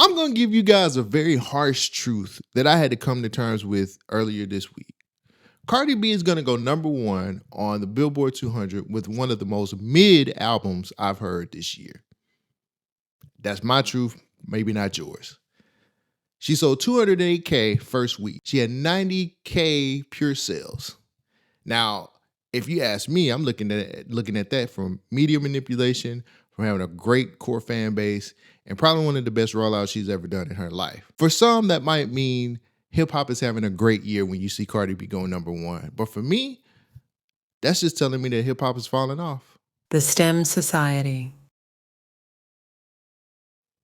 I'm going to give you guys a very harsh truth that I had to come to terms with earlier this week. Cardi B is going to go number one on the Billboard 200 with one of the most mid albums I've heard this year. That's my truth, maybe not yours. She sold 208K first week. She had 90K pure sales. Now, if you ask me, I'm looking at that from media manipulation, from having a great core fan base, and probably one of the best rollouts she's ever done in her life. For some, that might mean hip-hop is having a great year when you see Cardi B going number one. But for me, that's just telling me that hip-hop is falling off. The STEM Society.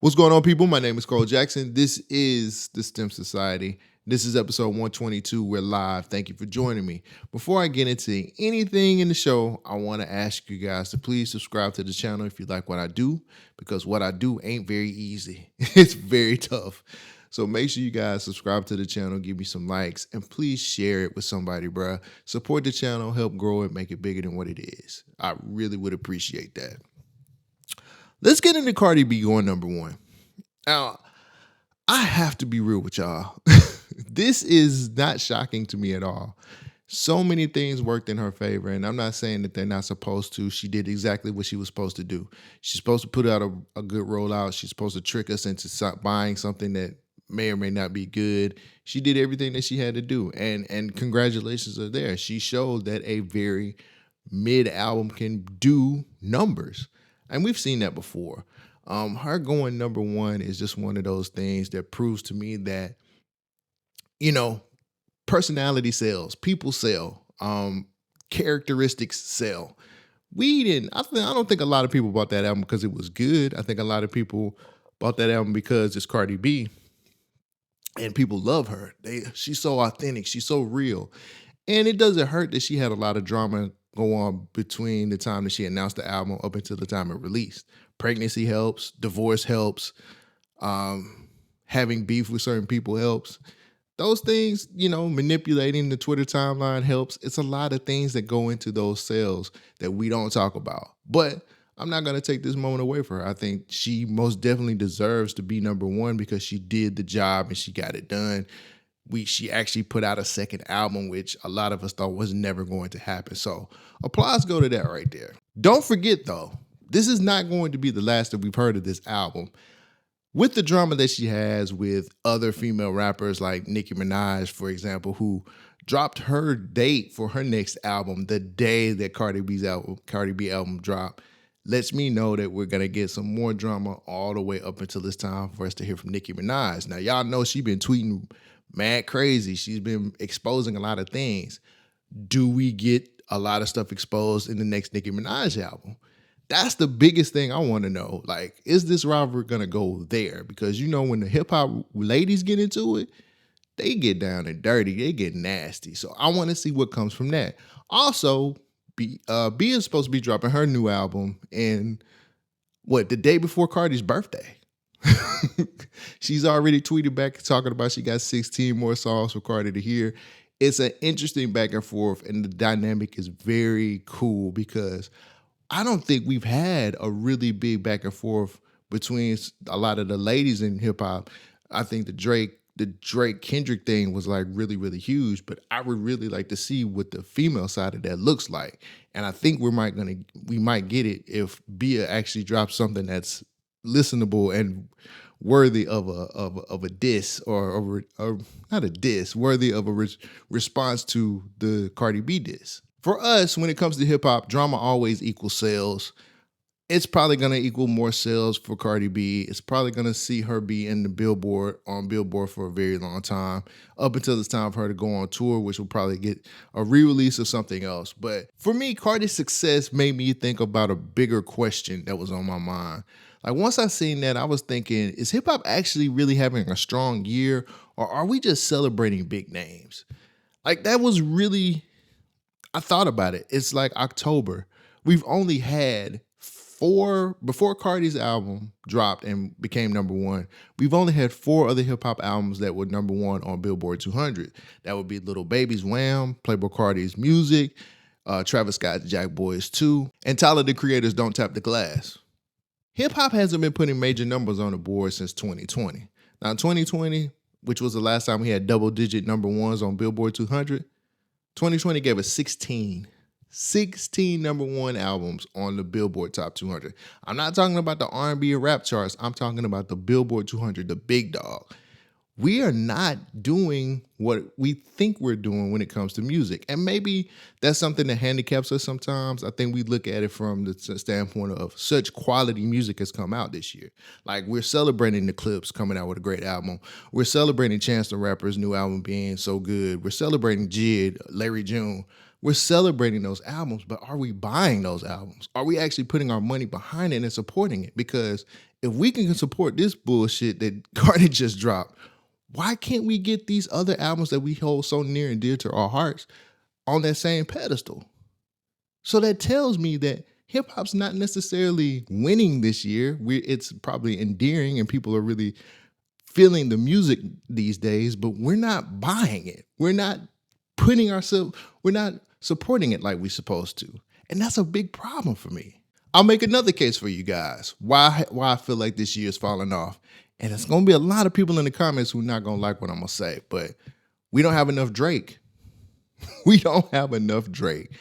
What's going on, people? My name is Cole Jackson. This is the STEM Society. This is episode 122. We're live. Thank you for joining me. Before I get into anything in the show, I want to ask you guys to please subscribe to the channel if you like what I do, because what I do ain't very easy. It's very tough. So make sure you guys subscribe to the channel, give me some likes, and please share it with somebody, bruh. Support the channel, help grow it, make it bigger than what it is. I really would appreciate that. Let's get into Cardi B going number one. Now, I have to be real with y'all. This is not shocking to me at all. So many things worked in her favor, and I'm not saying that they're not supposed to. She did exactly what she was supposed to do. She's supposed to put out a good rollout. She's supposed to trick us into buying something that may or may not be good. She did everything that she had to do, and congratulations are there. She showed that a very mid album can do numbers, and we've seen that before. Her going number one is just one of those things that proves to me that, you know, personality sells, people sell, characteristics sell. I don't think a lot of people bought that album because it was good. I think a lot of people bought that album because it's Cardi B and people love her. She's so authentic. She's so real. And it doesn't hurt that she had a lot of drama go on between the time that she announced the album up until the time it released. Pregnancy helps, divorce helps, having beef with certain people helps. Those things, you know, manipulating the Twitter timeline helps. It's a lot of things that go into those sales that we don't talk about. But I'm not going to take this moment away from her. I think she most definitely deserves to be number one because she did the job and she got it done. She actually put out a second album, which a lot of us thought was never going to happen. So applause go to that right there. Don't forget, though, this is not going to be the last that we've heard of this album. With the drama that she has with other female rappers like Nicki Minaj, for example, who dropped her date for her next album the day that Cardi B album dropped, lets me know that we're going to get some more drama all the way up until it's time for us to hear from Nicki Minaj. Now, y'all know she's been tweeting mad crazy. She's been exposing a lot of things. Do we get a lot of stuff exposed in the next Nicki Minaj album? That's the biggest thing I want to know. Like, is this rivalry going to go there? Because, you know, when the hip-hop ladies get into it, they get down and dirty. They get nasty. So I want to see what comes from that. Also, B is supposed to be dropping her new album in, the day before Cardi's birthday. She's already tweeted back talking about she got 16 more songs for Cardi to hear. It's an interesting back and forth, and the dynamic is very cool because I don't think we've had a really big back and forth between a lot of the ladies in hip hop. I think the Drake Kendrick thing was like really, really huge, but I would really like to see what the female side of that looks like. And I think we might get it if Bia actually drops something that's listenable and worthy of a diss or not a diss, worthy of a response to the Cardi B diss. For us, when it comes to hip hop, drama always equals sales. It's probably going to equal more sales for Cardi B. It's probably going to see her be in the Billboard for a very long time, up until it's time for her to go on tour, which will probably get a re-release of something else. But for me, Cardi's success made me think about a bigger question that was on my mind. Like, once I seen that, I was thinking, is hip hop actually really having a strong year, or are we just celebrating big names? Like, that was really, I thought about it. It's like October. We've only had before Cardi's album dropped and became number one, we've only had 4 other hip hop albums that were number one on Billboard 200. That would be Lil Baby's Wham, Playboi Carti's Music, Travis Scott's Jack Boys 2, and Tyler the Creator's Don't Tap the Glass. Hip hop hasn't been putting major numbers on the board since 2020. Now, 2020, which was the last time we had double-digit number ones on Billboard 200, 2020 gave us 16 number one albums on the Billboard Top 200. I'm not talking about the R&B and rap charts. I'm talking about the Billboard 200, the big dog. We are not doing what we think we're doing when it comes to music. And maybe that's something that handicaps us sometimes. I think we look at it from the standpoint of such quality music has come out this year. Like, we're celebrating the Clips coming out with a great album. We're celebrating Chance the Rapper's new album being so good. We're celebrating Jid, Larry June. We're celebrating those albums, but are we buying those albums? Are we actually putting our money behind it and supporting it? Because if we can support this bullshit that Cardi just dropped, why can't we get these other albums that we hold so near and dear to our hearts on that same pedestal? So that tells me that hip hop's not necessarily winning this year. It's probably endearing and people are really feeling the music these days, but we're not buying it. We're not we're not supporting it like we're supposed to. And that's a big problem for me. I'll make another case for you guys why I feel like this year's falling off. And it's going to be a lot of people in the comments who are not going to like what I'm going to say, but we don't have enough Drake. We don't have enough Drake.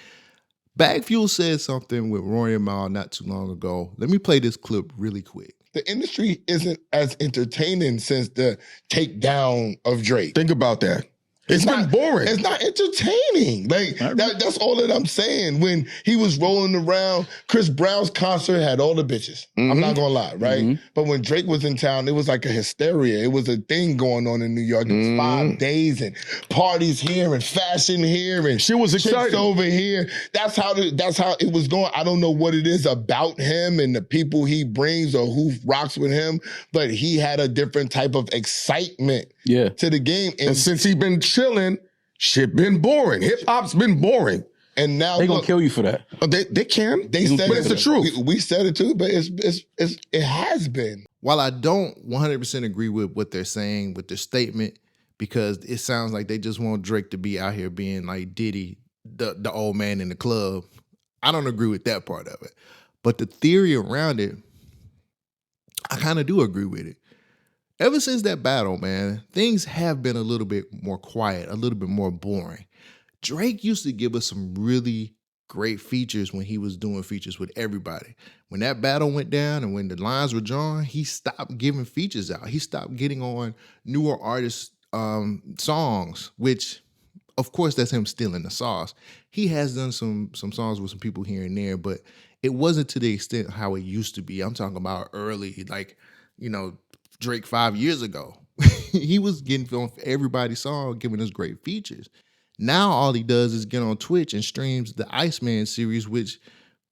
Bag Fuel said something with Rory and Mal not too long ago. Let me play this clip really quick. The industry isn't as entertaining since the takedown of Drake. Think about that. It's been boring. It's not entertaining. Like that's all that I'm saying. When he was rolling around, Chris Brown's concert had all the bitches. I'm not gonna lie, right? But when Drake was in town, it was like a hysteria. It was a thing going on in New York. It was 5 days and parties here and fashion here and shit was exciting over here. That's how it was going. I don't know what it is about him and the people he brings or who rocks with him, but he had a different type of excitement to the game. And since he been chilling, shit been boring. Hip hop's been boring. And now they gonna kill you for that. They can. They said but it's the truth. We said it too, but it has been. While I don't 100% agree with what they're saying with their statement, because it sounds like they just want Drake to be out here being like Diddy, the old man in the club. I don't agree with that part of it. But the theory around it, I kind of do agree with it. Ever since that battle, man, things have been a little bit more quiet, a little bit more boring. Drake used to give us some really great features when he was doing features with everybody. When that battle went down and when the lines were drawn, he stopped giving features out. He stopped getting on newer artists' songs, which, of course, that's him stealing the sauce. He has done some songs with some people here and there, but it wasn't to the extent how it used to be. I'm talking about early, like, Drake 5 years ago. He was getting on everybody's song, giving us great features. Now all he does is get on Twitch and streams the Iceman series, which,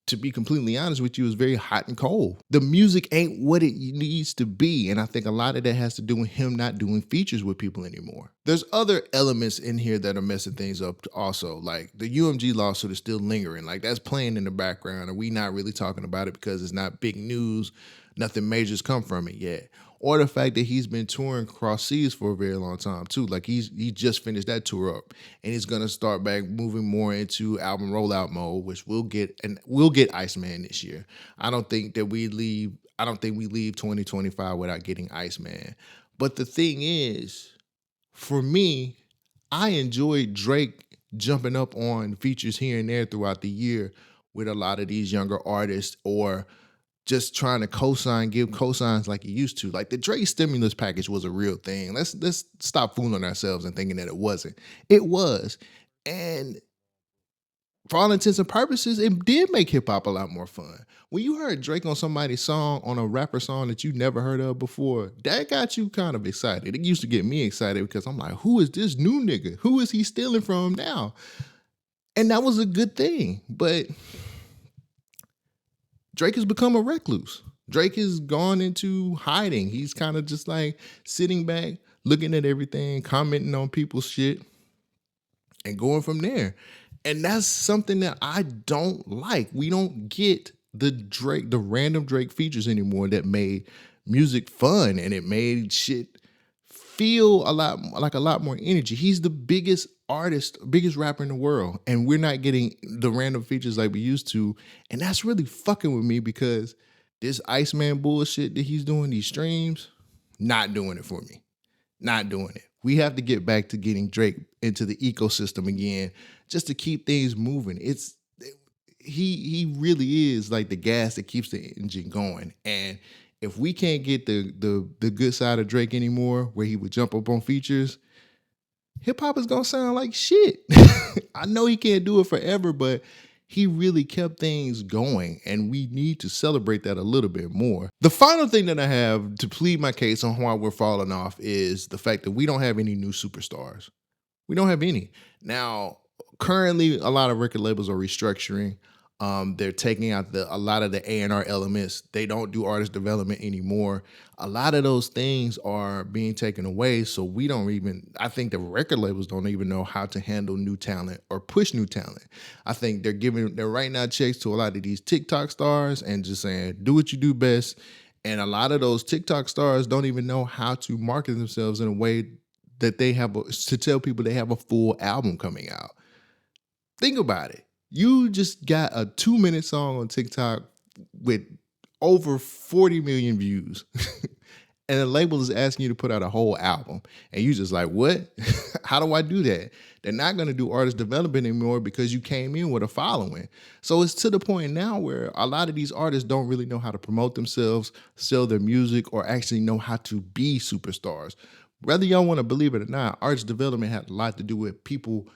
to be completely honest with you, is very hot and cold. The music ain't what it needs to be, and I think a lot of that has to do with him not doing features with people anymore. There's other elements in here that are messing things up also, like the UMG lawsuit is still lingering. Like, that's playing in the background, and we not really talking about it because it's not big news. Nothing major's come from it yet. Or the fact that he's been touring across seas for a very long time too. Like, he just finished that tour up, and he's gonna start back moving more into album rollout mode, which we'll get Iceman this year. I don't think we leave 2025 without getting Iceman. But the thing is, for me, I enjoyed Drake jumping up on features here and there throughout the year with a lot of these younger artists, or just trying to give cosigns like he used to. Like, the Drake stimulus package was a real thing. Let's stop fooling ourselves and thinking that it wasn't. It was. And for all intents and purposes, it did make hip hop a lot more fun. When you heard Drake on somebody's song, on a rapper song that you never heard of before, that got you kind of excited. It used to get me excited because I'm like, who is this new nigga? Who is he stealing from now? And that was a good thing. But Drake has become a recluse. Drake has gone into hiding. He's kind of just like sitting back, looking at everything, commenting on people's shit, and going from there. And that's something that I don't like. We don't get the random Drake features anymore that made music fun, and it made shit feel a lot more energy. He's the biggest artist, biggest rapper in the world, and we're not getting the random features like we used to. And that's really fucking with me, because this Iceman bullshit that he's doing, these streams, Not doing it for me. Not doing it. We have to get back to getting Drake into the ecosystem again, just to keep things moving. He really is like the gas that keeps the engine going. And if we can't get the good side of Drake anymore, where he would jump up on features, hip hop is gonna sound like shit. I know he can't do it forever, but he really kept things going, and we need to celebrate that a little bit more. The final thing that I have to plead my case on why we're falling off is the fact that we don't have any new superstars. We don't have any. Now, currently, a lot of record labels are restructuring. They're taking out a lot of the A&R elements. They don't do artist development anymore. A lot of those things are being taken away. So I think the record labels don't even know how to handle new talent or push new talent. I think they're writing out checks to a lot of these TikTok stars and just saying, do what you do best. And a lot of those TikTok stars don't even know how to market themselves in a way that they have to tell people they have a full album coming out. Think about it. You just got a 2-minute song on TikTok with over 40 million views. And the label is asking you to put out a whole album. And you just like, what? How do I do that? They're not going to do artist development anymore because you came in with a following. So it's to the point now where a lot of these artists don't really know how to promote themselves, sell their music, or actually know how to be superstars. Whether y'all want to believe it or not, artist development had a lot to do with people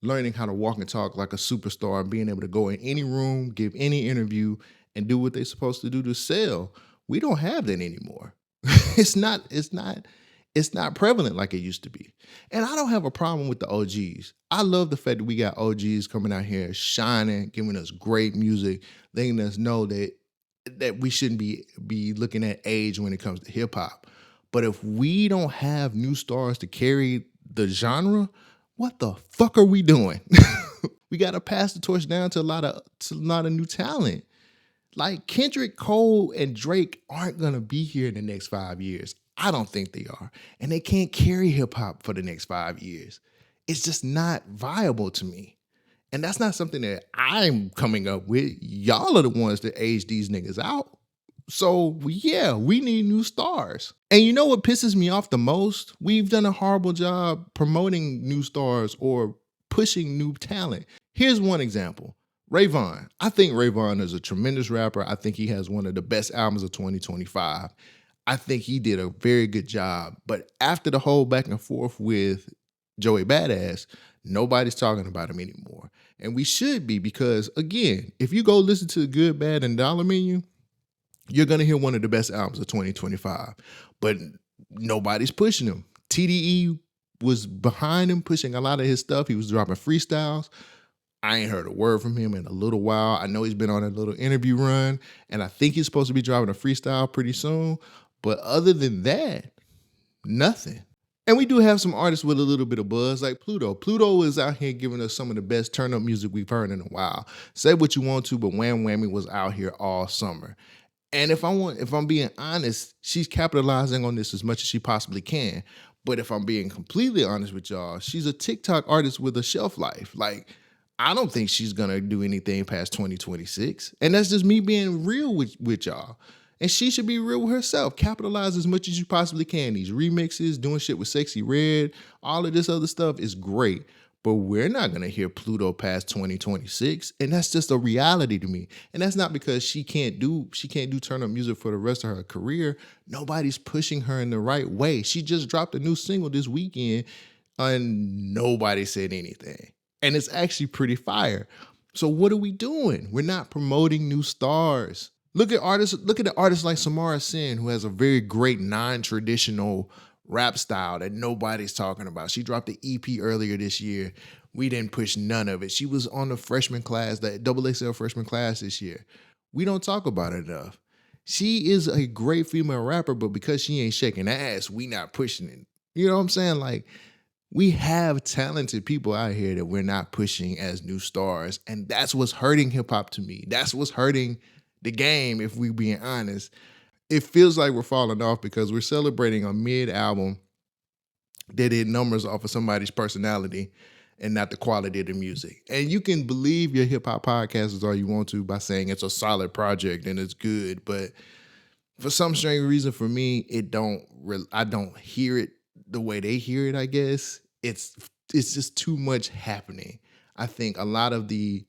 learning how to walk and talk like a superstar and being able to go in any room, give any interview, and do what they're supposed to do to sell. We don't have that anymore. It's not prevalent like it used to be. And I don't have a problem with the OGs. I love the fact that we got OGs coming out here shining, giving us great music, letting us know that we shouldn't be looking at age when it comes to hip hop. But if we don't have new stars to carry the genre, what the fuck are we doing? We got to pass the torch down to a lot of new talent. Like Kendrick, Cole, and Drake aren't going to be here in the next 5 years. I don't think they are. And they can't carry hip hop for the next 5 years. It's just not viable to me. And that's not something that I'm coming up with. Y'all are the ones that age these niggas out. So yeah, we need new stars. And you know what pisses me off the most? We've done a horrible job promoting new stars or pushing new talent. Here's one example. Rayvon. I think Rayvon is a tremendous rapper. I think he has one of the best albums of 2025. I think he did a very good job. But after the whole back and forth with Joey Badass, nobody's talking about him anymore. And we should be, because again, if you go listen to Good, Bad, and Dollar Menu, you're going to hear one of the best albums of 2025. But nobody's pushing him. TDE was behind him, pushing a lot of his stuff. He was dropping freestyles. I ain't heard a word from him in a little while. I know he's been on a little interview run, and I think he's supposed to be dropping a freestyle pretty soon. But other than that, nothing. And we do have some artists with a little bit of buzz, like Pluto. Pluto is out here giving us some of the best turn-up music we've heard in a while. Say what you want to, but Wham Whammy was out here all summer. And if I'm being honest, she's capitalizing on this as much as she possibly can. But if I'm being completely honest with y'all, she's a TikTok artist with a shelf life. Like, I don't think she's gonna do anything past 2026. And that's just me being real with y'all. And she should be real with herself. Capitalize as much as you possibly can. These remixes, doing shit with Sexy Red, all of this other stuff is great. But we're not going to hear Pluto past 2026. And that's just a reality to me. And that's not because she can't do turn-up music for the rest of her career. Nobody's pushing her in the right way. She just dropped a new single this weekend and nobody said anything. And it's actually pretty fire. So what are we doing? We're not promoting new stars. Look at the artists like Samara Sin, who has a very great non-traditional rap style that nobody's talking about. She dropped the EP earlier this year. We didn't push none of it. She was on the freshman class, the XXL freshman class this year. We don't talk about it enough. She is a great female rapper, but because she ain't shaking ass, we not pushing it. You know what I'm saying? Like, we have talented people out here that we're not pushing as new stars, and that's what's hurting hip-hop to me. That's what's hurting the game, if we being honest. It feels like we're falling off because we're celebrating a mid-album that did numbers off of somebody's personality and not the quality of the music. And you can believe your hip-hop podcasters all you want to by saying it's a solid project and it's good, but For some strange reason, for me, I don't hear it the way they hear it. I guess it's just too much happening. I think a lot of the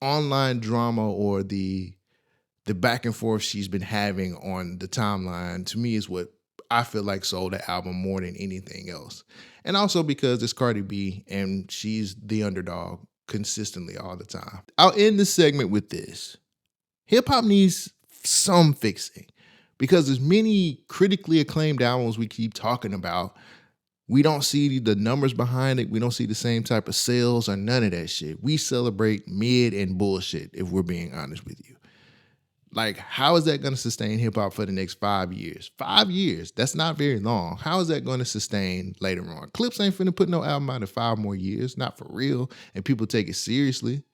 online drama or the back and forth she's been having on the timeline, to me, is what I feel like sold the album more than anything else. And also because it's Cardi B and she's the underdog consistently all the time. I'll end this segment with this. Hip hop needs some fixing because as many critically acclaimed albums we keep talking about, we don't see the numbers behind it. We don't see the same type of sales or none of that shit. We celebrate mid and bullshit, if we're being honest with you. Like, how is that going to sustain hip hop for the next 5 years? 5 years, that's not very long. How is that going to sustain later on? Clips ain't finna put no album out in 5 more years, not for real, and people take it seriously.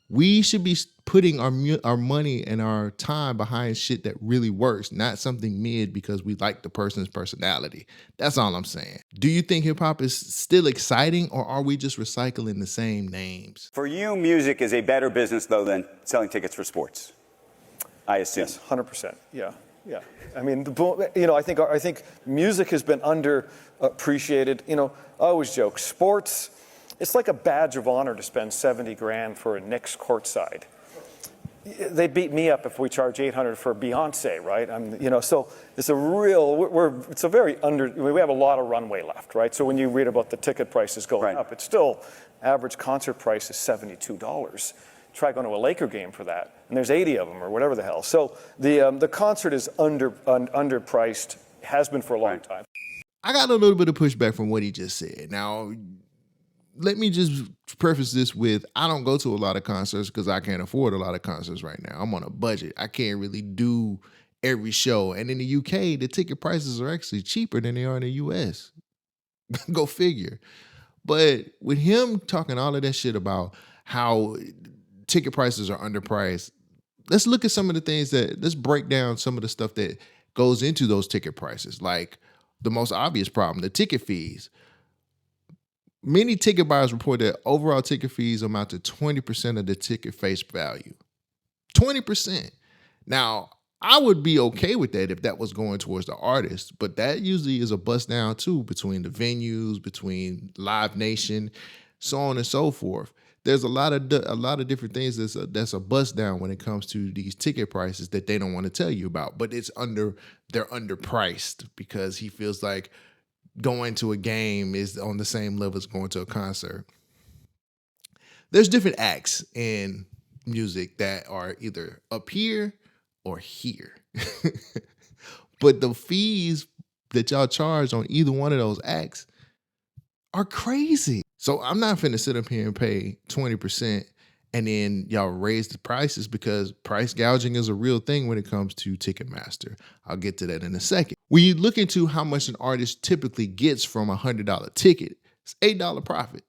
We should be putting our money and our time behind shit that really works, not something mid because we like the person's personality. That's all I'm saying. Do you think hip hop is still exciting, or are we just recycling the same names? For you, music is a better business, though, than selling tickets for sports, I assume. Yes, 100%. Yeah. I mean, I think music has been underappreciated. I always joke, sports, it's like a badge of honor to spend 70 grand for a Knicks courtside. They beat me up if we charge 800 for Beyonce, right? So it's we have a lot of runway left, right? So when you read about the ticket prices going up, it's still average concert price is $72. Try going to a Laker game for that, and there's 80 of them or whatever the hell. So the concert is underpriced, has been for a long time. I got a little bit of pushback from what he just said. Now, let me just preface this with, I don't go to a lot of concerts because I can't afford a lot of concerts right now. I'm on a budget. I can't really do every show. And in the UK, the ticket prices are actually cheaper than they are in the US. Go figure. But with him talking all of that shit about how ticket prices are underpriced, let's look at some of the things let's break down some of the stuff that goes into those ticket prices. Like the most obvious problem, the ticket fees. Many ticket buyers report that overall ticket fees amount to 20% of the ticket face value. 20%. Now, I would be okay with that if that was going towards the artist, but that usually is a bust down too between the venues, between Live Nation, so on and so forth. There's a lot of different things that's a bust down when it comes to these ticket prices that they don't want to tell you about, but they're underpriced because he feels like going to a game is on the same level as going to a concert. There's different acts in music that are either up here or here. But the fees that y'all charge on either one of those acts are crazy. So I'm not finna sit up here and pay 20% and then y'all raise the prices, because price gouging is a real thing when it comes to Ticketmaster. I'll get to that in a second. When you look into how much an artist typically gets from a $100 ticket, it's $8 profit.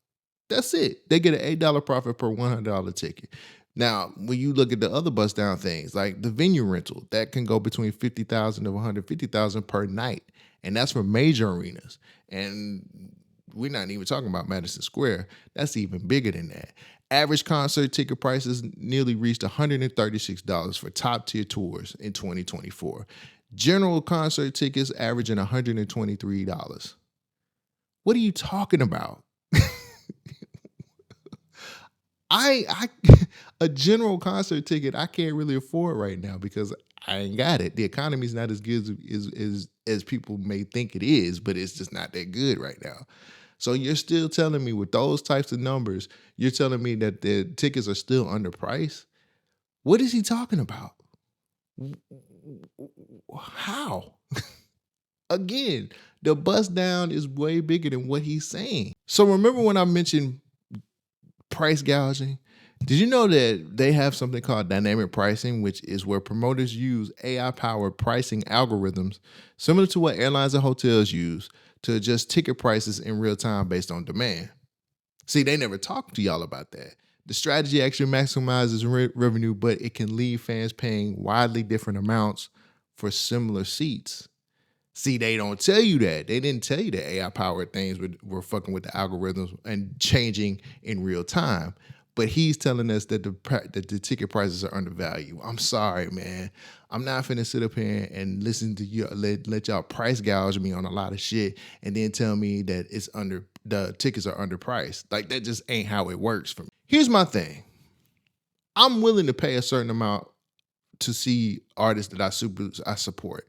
That's it. They get an $8 profit per $100 ticket. Now, when you look at the other bust down things, like the venue rental, that can go between $50,000 to $150,000 per night. And that's for major arenas. And we're not even talking about Madison Square. That's even bigger than that. Average concert ticket prices nearly reached $136 for top tier tours in 2024. General concert tickets averaging $123. What are you talking about? A general concert ticket I can't really afford right now because I ain't got it. The economy's not as good as people may think it is, but it's just not that good right now. So you're still telling me with those types of numbers, you're telling me that the tickets are still underpriced? What is he talking about? How? Again, the bust down is way bigger than what he's saying. So remember when I mentioned price gouging? Did you know that they have something called dynamic pricing, which is where promoters use AI-powered pricing algorithms similar to what airlines and hotels use to adjust ticket prices in real time based on demand? See, they never talked to y'all about that. The strategy actually maximizes revenue, but it can leave fans paying widely different amounts for similar seats. See, they don't tell you that. They didn't tell you that AI-powered things were fucking with the algorithms and changing in real time. but he's telling us that the ticket prices are undervalued. I'm sorry, man. I'm not finna sit up here and listen to you let y'all price gouge me on a lot of shit and then tell me that the tickets are underpriced. Like, that just ain't how it works for me. Here's my thing. I'm willing to pay a certain amount to see artists that I support.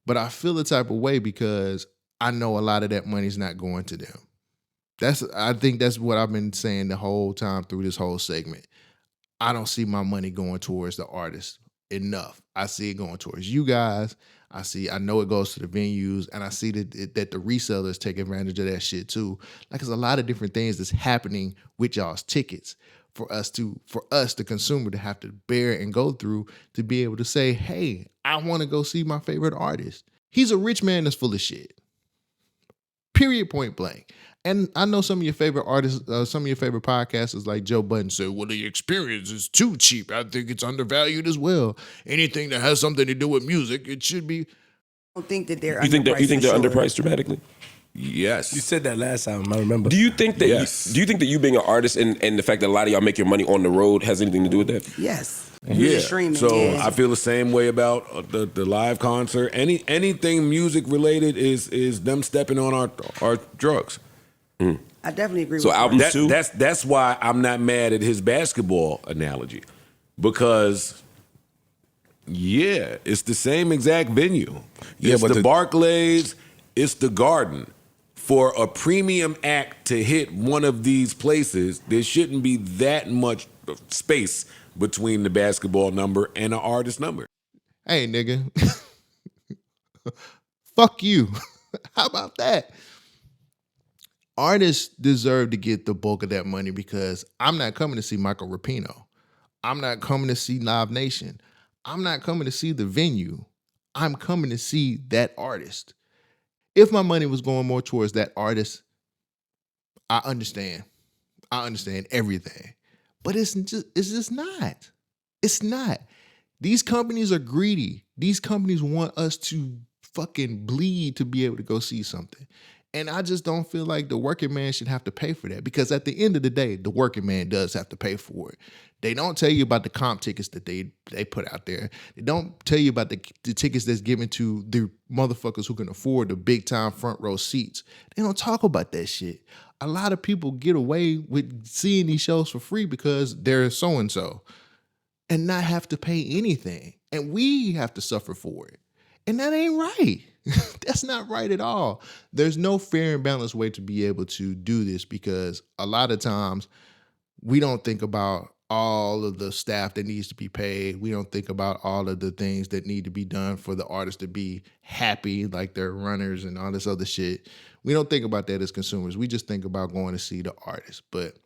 But I feel the type of way because I know a lot of that money's not going to them. I think that's what I've been saying the whole time through this whole segment. I don't see my money going towards the artist enough. I see it going towards you guys. I know it goes to the venues, and I see that the resellers take advantage of that shit too. Like, there's a lot of different things that's happening with y'all's tickets for us, the consumer, to have to bear and go through to be able to say, hey, I want to go see my favorite artist. He's a rich man that's full of shit. Period, point blank. And I know some of your favorite artists, some of your favorite podcasters like Joe Budden say, well, the experience is too cheap. I think it's undervalued as well. Anything that has something to do with music, it should be. I don't think that they're underpriced. You think they're underpriced dramatically? Yes. You said that last time, I remember. Do you think that you being an artist and the fact that a lot of y'all make your money on the road has anything to do with that? Yes. Yeah. Streaming, so yeah. I feel the same way about the live concert. Anything music related is them stepping on our drugs. I definitely agree with So albums that. too? That's why I'm not mad at his basketball analogy, because it's the same exact venue. Yeah, It's but the Barclays, it's the Garden. For a premium act to hit one of these places, there shouldn't be that much space between the basketball number and the artist number. Hey, nigga. Fuck you. How about that? Artists deserve to get the bulk of that money because I'm not coming to see Michael Rapino. I'm not coming to see Live Nation. I'm not coming to see the venue. I'm coming to see that artist. If my money was going more towards that artist, I understand. I understand everything. But it's just not. It's not. These companies are greedy. These companies want us to fucking bleed to be able to go see something. And I just don't feel like the working man should have to pay for that, because at the end of the day, the working man does have to pay for it. They don't tell you about the comp tickets that they put out there. They don't tell you about the tickets that's given to the motherfuckers who can afford the big time front row seats. They don't talk about that shit. A lot of people get away with seeing these shows for free because they're so-and-so and not have to pay anything. And we have to suffer for it. And that ain't right. That's not right at all. There's no fair and balanced way to be able to do this, because a lot of times we don't think about all of the staff that needs to be paid. We don't think about all of the things that need to be done for the artist to be happy, like their runners and all this other shit. We don't think about that as consumers. We just think about going to see the artist. But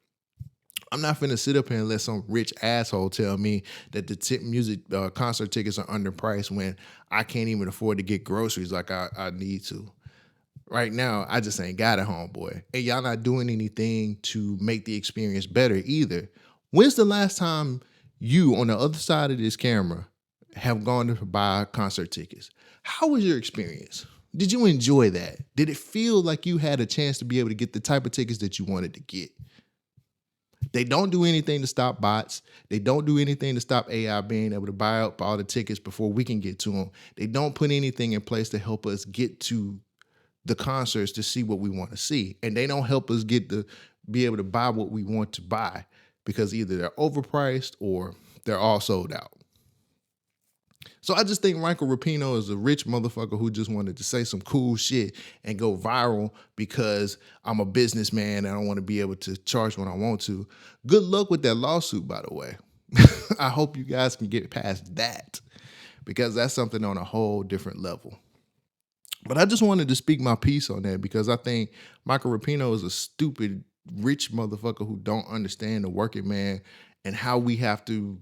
I'm not finna sit up here and let some rich asshole tell me that the music concert tickets are underpriced when I can't even afford to get groceries like I need to. Right now, I just ain't got it, homeboy. And y'all not doing anything to make the experience better either. When's the last time you, on the other side of this camera, have gone to buy concert tickets? How was your experience? Did you enjoy that? Did it feel like you had a chance to be able to get the type of tickets that you wanted to get? They don't do anything to stop bots. They don't do anything to stop AI being able to buy up all the tickets before we can get to them. They don't put anything in place to help us get to the concerts to see what we want to see. And they don't help us be able to buy what we want to buy, because either they're overpriced or they're all sold out. So I just think Michael Rapino is a rich motherfucker who just wanted to say some cool shit and go viral because I'm a businessman and I want to be able to charge when I want to. Good luck with that lawsuit, by the way. I hope you guys can get past that, because that's something on a whole different level. But I just wanted to speak my piece on that, because I think Michael Rapino is a stupid, rich motherfucker who don't understand the working man and how we have to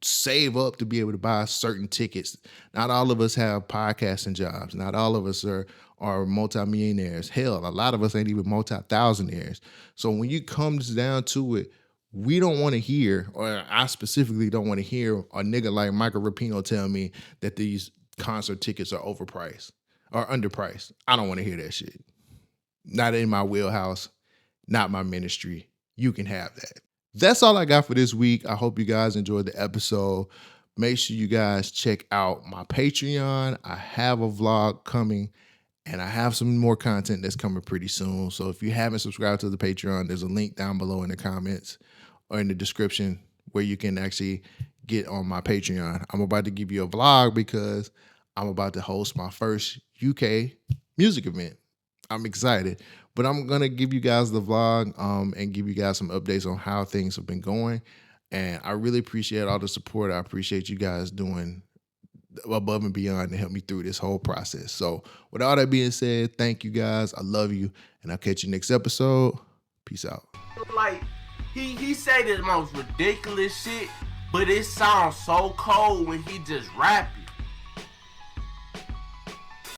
save up to be able to buy certain tickets. Not all of us have podcasting jobs. Not all of us are multimillionaires. Hell, a lot of us ain't even multi-thousandaires. So when it comes down to it, we don't want to hear, or I specifically don't want to hear a nigga like Michael Rapino tell me that these concert tickets are overpriced or underpriced. I don't want to hear that shit. Not in my wheelhouse, not my ministry. You can have that. that's all I got for this week. I hope you guys enjoyed the episode. Make sure you guys check out my Patreon. I have a vlog coming, and I have some more content that's coming pretty soon. So if you haven't subscribed to the Patreon, there's a link down below in the comments or in the description where you can actually get on my Patreon. I'm about to give you a vlog because I'm about to host my first UK music event. I'm excited, but I'm going to give you guys the vlog and give you guys some updates on how things have been going. And I really appreciate all the support. I appreciate you guys doing above and beyond to help me through this whole process. So with all that being said, thank you guys. I love you, and I'll catch you next episode. Peace out. Like, he say the most ridiculous shit, but it sounds so cold when he just rapping.